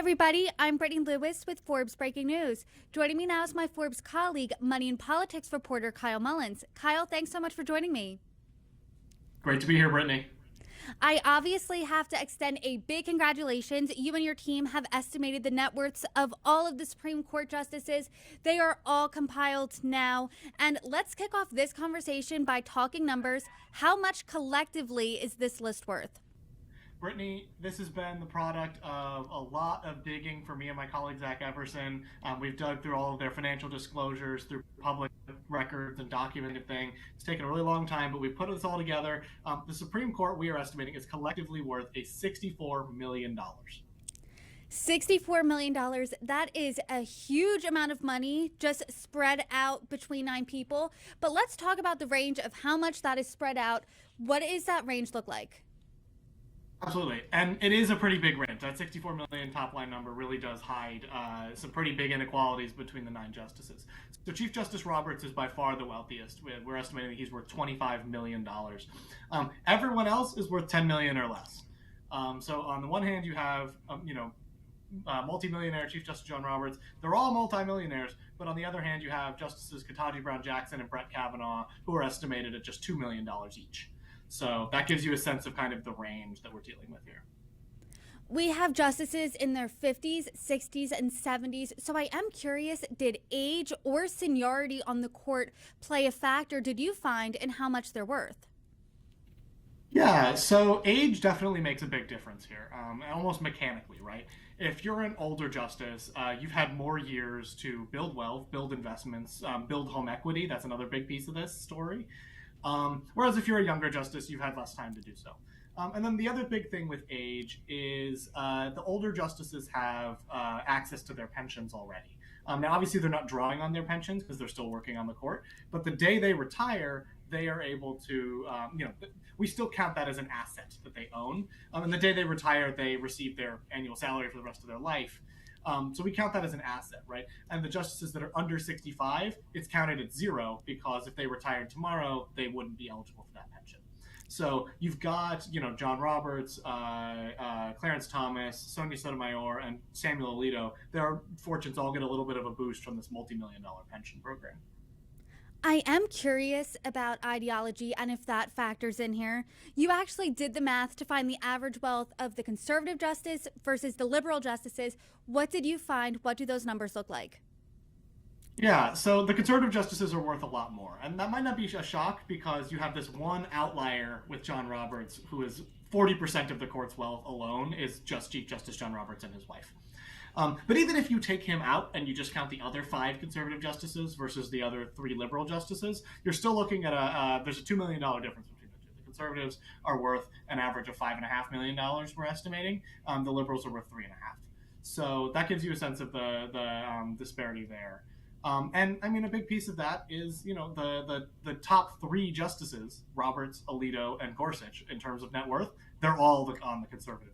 everybody. I'm Brittany Lewis with Forbes Breaking News. Joining me now is my Forbes colleague, money and politics reporter Kyle Mullins. Kyle, thanks so much for joining me. Great to be here, Brittany. I obviously have to extend a big congratulations. You and your team have estimated the net worths of all of the Supreme Court justices. They are all compiled now. And let's kick off this conversation by talking numbers. How much collectively is this list worth? Brittany, this has been the product of a lot of digging for me and my colleague Zach Everson. We've dug through all of their financial disclosures, through public records and documented thing. It's taken a really long time, but we put this all together. The Supreme Court, we are estimating, is collectively worth a $64 million. $64 million. That is a huge amount of money just spread out between 9 people. But let's talk about the range of how much that is spread out. What does that range look like? Absolutely, and it is a pretty big range. That 64 million top line number really does hide some pretty big inequalities between the 9 justices. So Chief Justice Roberts is by far the wealthiest. We're estimating that he's worth $25 million. Everyone else is worth $10 million or less. So on the one hand, you have multimillionaire Chief Justice John Roberts. They're all multimillionaires, but on the other hand, you have Justices Ketanji Brown Jackson and Brett Kavanaugh, who are estimated at just $2 million each. So that gives you a sense of kind of the range that we're dealing with here. We have justices in their 50s, 60s, and 70s. So I am curious, did age or seniority on the court play a factor, did you find, in how much they're worth? Yeah, so age definitely makes a big difference here, almost mechanically, right? If you're an older justice, you've had more years to build wealth, build investments, build home equity. That's another big piece of this story. Whereas if you're a younger justice, you've had less time to do so. And then the other big thing with age is the older justices have access to their pensions already. Now, obviously, they're not drawing on their pensions because they're still working on the court. But the day they retire, they are able to, we still count that as an asset that they own. And the day they retire, they receive their annual salary for the rest of their life. So we count that as an asset, right? And the justices that are under 65, it's counted at 0 because if they retired tomorrow, they wouldn't be eligible for that pension. So you've got, John Roberts, Clarence Thomas, Sonia Sotomayor, and Samuel Alito. Their fortunes all get a little bit of a boost from this multi-million-dollar pension program. I am curious about ideology and if that factors in here. You actually did the math to find the average wealth of the conservative justice versus the liberal justices. What did you find? What do those numbers look like? Yeah, so the conservative justices are worth a lot more. And that might not be a shock because you have this one outlier with John Roberts, who is 40% of the court's wealth alone is just Chief Justice John Roberts and his wife. But even if you take him out and you just count the other 5 conservative justices versus the other 3 liberal justices, you're still looking at there's a $2 million difference between the two. The conservatives are worth an average of $5.5 million, we're estimating. The liberals are worth 3.5. So that gives you a sense of the disparity there. And I mean, a big piece of that is, the top 3 justices, Roberts, Alito, and Gorsuch, in terms of net worth, they're all on the conservative